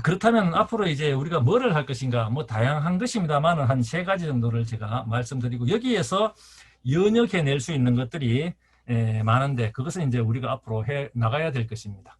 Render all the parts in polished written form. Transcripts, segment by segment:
그렇다면 앞으로 이제 우리가 뭐를 할 것인가, 뭐 다양한 것입니다만은 한 세 가지 정도를 제가 말씀드리고 여기에서 연역해낼 수 있는 것들이 많은데 그것은 이제 우리가 앞으로 해 나가야 될 것입니다.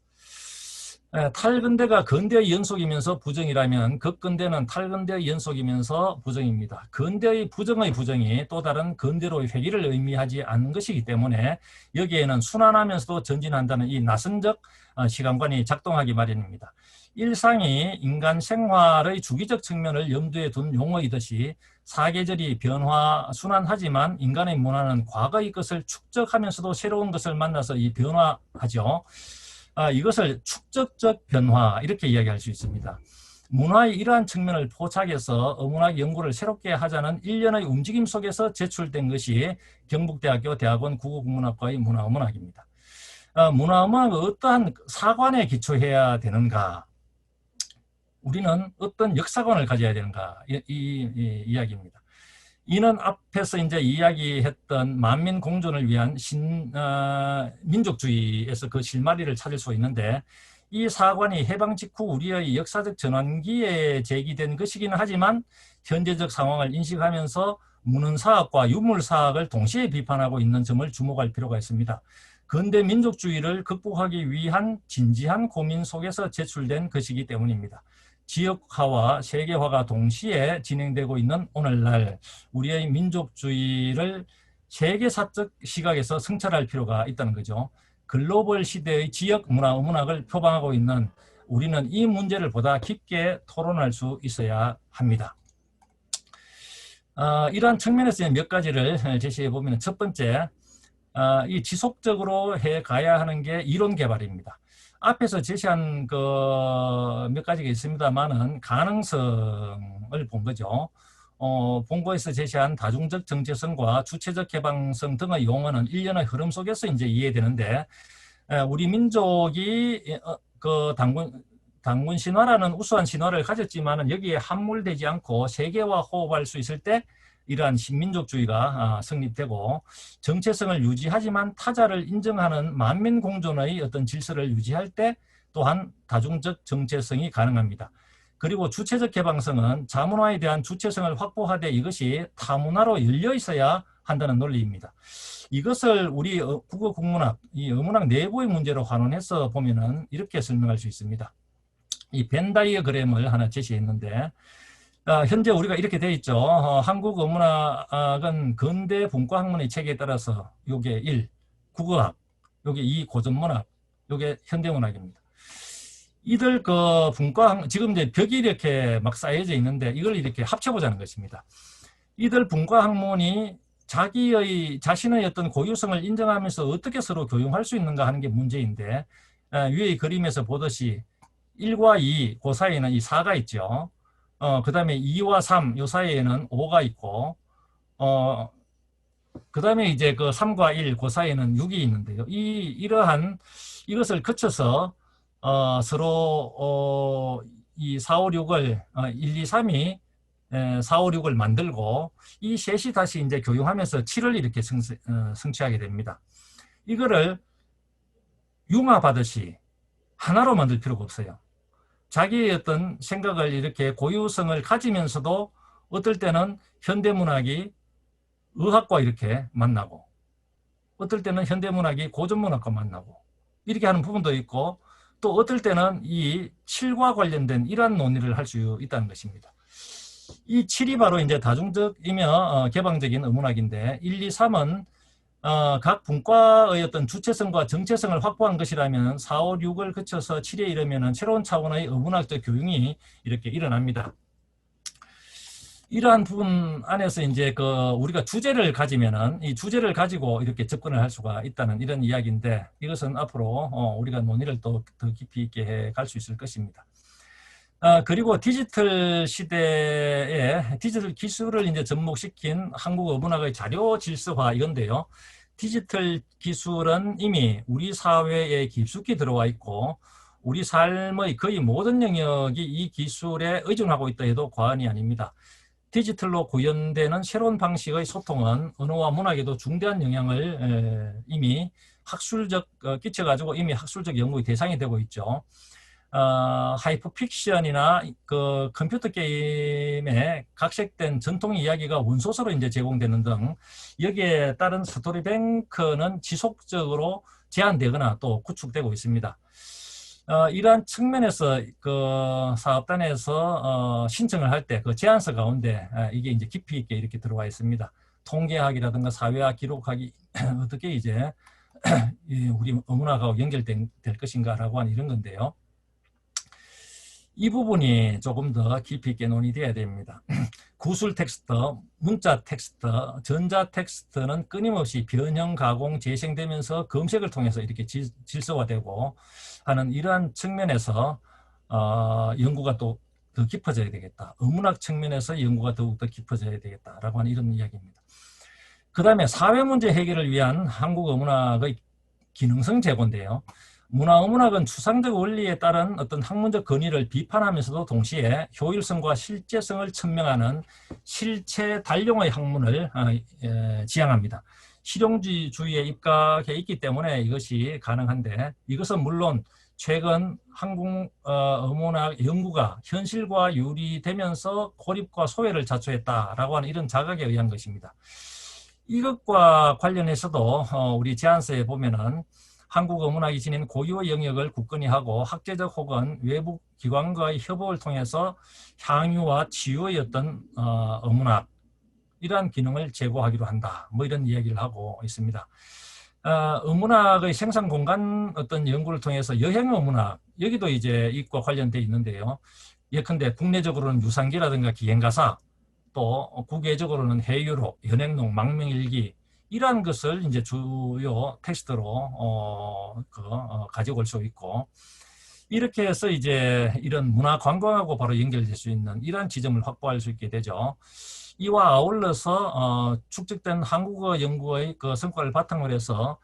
탈근대가 근대의 연속이면서 부정이라면 극근대는 탈근대의 연속이면서 부정입니다. 근대의 부정의 부정이 또 다른 근대로의 회귀를 의미하지 않는 것이기 때문에 여기에는 순환하면서도 전진한다는 이 나선적 시간관이 작동하기 마련입니다. 일상이 인간 생활의 주기적 측면을 염두에 둔 용어이듯이 사계절이 변화, 순환하지만 인간의 문화는 과거의 것을 축적하면서도 새로운 것을 만나서 이 변화하죠. 이것을 축적적 변화 이렇게 이야기할 수 있습니다. 문화의 이러한 측면을 포착해서 어문학 연구를 새롭게 하자는 일련의 움직임 속에서 제출된 것이 경북대학교 대학원 국어국문학과의 문화어문학입니다. 문화어문학은 어떠한 사관에 기초해야 되는가? 우리는 어떤 역사관을 가져야 되는가? 이 이야기입니다. 이는 앞에서 이제 이야기했던 만민 공존을 위한 민족주의에서 그 실마리를 찾을 수 있는데 이 사관이 해방 직후 우리의 역사적 전환기에 제기된 것이기는 하지만 현재적 상황을 인식하면서 문헌사학과 유물사학을 동시에 비판하고 있는 점을 주목할 필요가 있습니다. 근대 민족주의를 극복하기 위한 진지한 고민 속에서 제출된 것이기 때문입니다. 지역화와 세계화가 동시에 진행되고 있는 오늘날 우리의 민족주의를 세계사적 시각에서 성찰할 필요가 있다는 거죠. 글로벌 시대의 지역 문화, 어문학을 표방하고 있는 우리는 이 문제를 보다 깊게 토론할 수 있어야 합니다. 이러한 측면에서 몇 가지를 제시해 보면 첫 번째, 이 지속적으로 해 가야 하는 게 이론 개발입니다. 앞에서 제시한 그 몇 가지가 있습니다만은 가능성을 본 거죠. 본고에서 제시한 다중적 정체성과 주체적 개방성 등의 용어는 일련의 흐름 속에서 이제 이해되는데 우리 민족이 그 단군 신화라는 우수한 신화를 가졌지만은 여기에 함몰되지 않고 세계와 호흡할 수 있을 때 이러한 신민족주의가 성립되고 정체성을 유지하지만 타자를 인정하는 만민공존의 어떤 질서를 유지할 때 또한 다중적 정체성이 가능합니다. 그리고 주체적 개방성은 자문화에 대한 주체성을 확보하되 이것이 타문화로 열려 있어야 한다는 논리입니다. 이것을 우리 국어국문학, 이 어문학 내부의 문제로 환원해서 보면은 이렇게 설명할 수 있습니다. 이 벤 다이어그램을 하나 제시했는데 현재 우리가 이렇게 되어 있죠. 한국 어문학은 근대 분과 학문의 체계에 따라서 요게 1, 국어학, 요게 2, 고전문학, 요게 현대문학입니다. 이들 그 분과 지금 이제 벽이 이렇게 막 쌓여져 있는데 이걸 이렇게 합쳐보자는 것입니다. 이들 분과 학문이 자신의 어떤 고유성을 인정하면서 어떻게 서로 교용할 수 있는가 하는 게 문제인데 위의 그림에서 보듯이 1과 2, 그 사이에는 이 4가 있죠. 그 다음에 2와 3, 요 사이에는 5가 있고, 그 다음에 이제 그 3과 1, 그 사이에는 6이 있는데요. 이러한, 이것을 거쳐서, 서로, 이 4, 5, 6을, 1, 2, 3이 4, 5, 6을 만들고, 이 셋이 다시 이제 교용하면서 7을 이렇게 성취하게 됩니다. 이거를 융합하듯이 하나로 만들 필요가 없어요. 자기의 어떤 생각을 이렇게 고유성을 가지면서도 어떨 때는 현대문학이 의학과 이렇게 만나고 어떨 때는 현대문학이 고전문학과 만나고 이렇게 하는 부분도 있고 또 어떨 때는 이 7과 관련된 이러한 논의를 할 수 있다는 것입니다. 이 7이 바로 이제 다중적이며 개방적인 어문학인데 1, 2, 3은 각 분과의 어떤 주체성과 정체성을 확보한 것이라면 4, 5, 6을 거쳐서 7에 이르면 새로운 차원의 어문학적 교육이 이렇게 일어납니다. 이러한 부분 안에서 이제 그 우리가 주제를 가지면은 이 주제를 가지고 이렇게 접근을 할 수가 있다는 이런 이야기인데 이것은 앞으로 우리가 논의를 또 더 깊이 있게 갈 수 있을 것입니다. 그리고 디지털 시대에 디지털 기술을 이제 접목시킨 한국 어문학의 자료 질서화 이건데요. 디지털 기술은 이미 우리 사회에 깊숙이 들어와 있고 우리 삶의 거의 모든 영역이 이 기술에 의존하고 있다 해도 과언이 아닙니다. 디지털로 구현되는 새로운 방식의 소통은 언어와 문학에도 중대한 영향을 이미 끼쳐가지고 이미 학술적 연구의 대상이 되고 있죠. 하이퍼 픽션이나 그 컴퓨터 게임에 각색된 전통 이야기가 원소서로 이제 제공되는 등 여기에 따른 스토리뱅크는 지속적으로 제한되거나 또 구축되고 있습니다. 이러한 측면에서 그 사업단에서 신청을 할 때 그 제안서 가운데 이게 이제 깊이 있게 이렇게 들어와 있습니다. 통계학이라든가 사회학 기록학이 어떻게 이제 우리 어문학하고 연결될 것인가라고 하는 이런 건데요. 이 부분이 조금 더 깊이 있게 논의돼야 됩니다. 구술 텍스트, 문자 텍스트, 전자 텍스트는 끊임없이 변형, 가공, 재생되면서 검색을 통해서 이렇게 질서화되고 하는 이러한 측면에서 연구가 또 더 깊어져야 되겠다. 어문학 측면에서 연구가 더욱더 깊어져야 되겠다라고 하는 이런 이야기입니다. 그 다음에 사회문제 해결을 위한 한국 어문학의 기능성 제고인데요. 문화어문학은 추상적 원리에 따른 어떤 학문적 권위를 비판하면서도 동시에 효율성과 실제성을 천명하는 실체 단용의 학문을 지향합니다. 실용주의에 입각해 있기 때문에 이것이 가능한데 이것은 물론 최근 한국 어문학 연구가 현실과 유리되면서 고립과 소외를 자초했다라고 하는 이런 자각에 의한 것입니다. 이것과 관련해서도 우리 제안서에 보면은 한국 어문학이 지닌 고유의 영역을 굳건히 하고 학제적 혹은 외부 기관과의 협업을 통해서 향유와 치유의 어떤 어문학 이러한 기능을 제고하기로 한다. 뭐 이런 이야기를 하고 있습니다. 어문학의 생산 공간 어떤 연구를 통해서 여행 어문학 여기도 이제 이과 관련돼 있는데요. 예컨대 국내적으로는 유산기라든가 기행가사 또 국외적으로는 해유록, 연행록, 망명일기 이러한 것을 이제 주요 텍스트로 가지고 올 수 있고 이렇게 해서 이제 이런 문화 관광하고 바로 연결될 수 있는 이러한 지점을 확보할 수 있게 되죠. 이와 아울러서 축적된 한국어 연구의 그 성과를 바탕으로 해서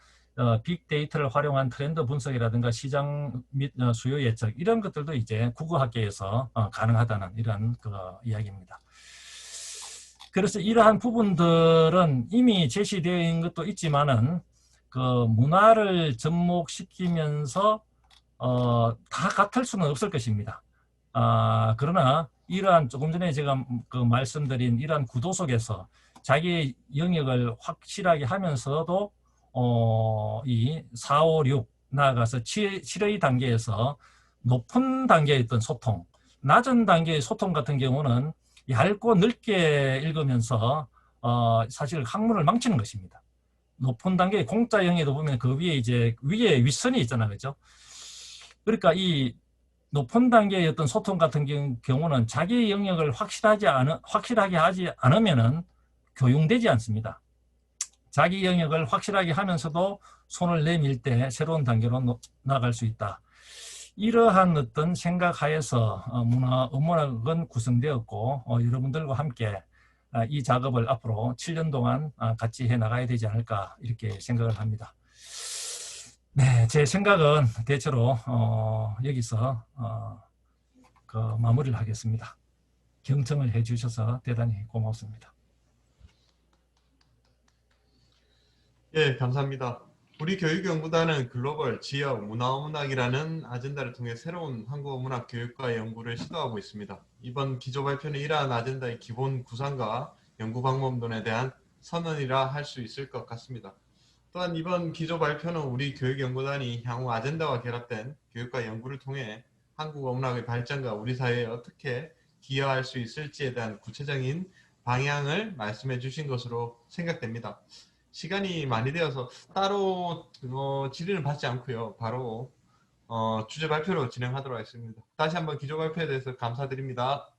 빅데이터를 활용한 트렌드 분석이라든가 시장 및 수요 예측 이런 것들도 이제 국어학계에서 가능하다는 이런 그 이야기입니다. 그래서 이러한 부분들은 이미 제시되어 있는 것도 있지만은 그 문화를 접목시키면서 다 같을 수는 없을 것입니다. 그러나 이러한 조금 전에 제가 그 말씀드린 이러한 구도 속에서 자기 영역을 확실하게 하면서도 이 4, 5, 6 나아가서 7의 단계에서 높은 단계의 어떤 소통, 낮은 단계의 소통 같은 경우는 얇고 넓게 읽으면서 사실 학문을 망치는 것입니다. 높은 단계의 공짜형에도 보면 그 위에 이제 위에 윗선이 있잖아요, 그렇죠? 그러니까 이 높은 단계의 어떤 소통 같은 경우는 자기 영역을 확실하게 하지 않으면은 교용되지 않습니다. 자기 영역을 확실하게 하면서도 손을 내밀 때 새로운 단계로 나아갈 수 있다. 이러한 어떤 생각하에서 어문학은 구성되었고 여러분들과 함께 이 작업을 앞으로 7년 동안 같이 해나가야 되지 않을까 이렇게 생각을 합니다. 네, 제 생각은 대체로 여기서 그 마무리를 하겠습니다. 경청을 해주셔서 대단히 고맙습니다. 예, 감사합니다. 우리 교육연구단은 글로벌, 지역, 문화어문학이라는 아젠다를 통해 새로운 한국어문학 교육과 연구를 시도하고 있습니다. 이번 기조 발표는 이러한 아젠다의 기본 구상과 연구 방법론에 대한 선언이라 할 수 있을 것 같습니다. 또한 이번 기조 발표는 우리 교육연구단이 향후 아젠다와 결합된 교육과 연구를 통해 한국어문학의 발전과 우리 사회에 어떻게 기여할 수 있을지에 대한 구체적인 방향을 말씀해 주신 것으로 생각됩니다. 시간이 많이 되어서 따로 질의를 받지 않고요. 바로 주제 발표로 진행하도록 하겠습니다. 다시 한번 기조 발표에 대해서 감사드립니다.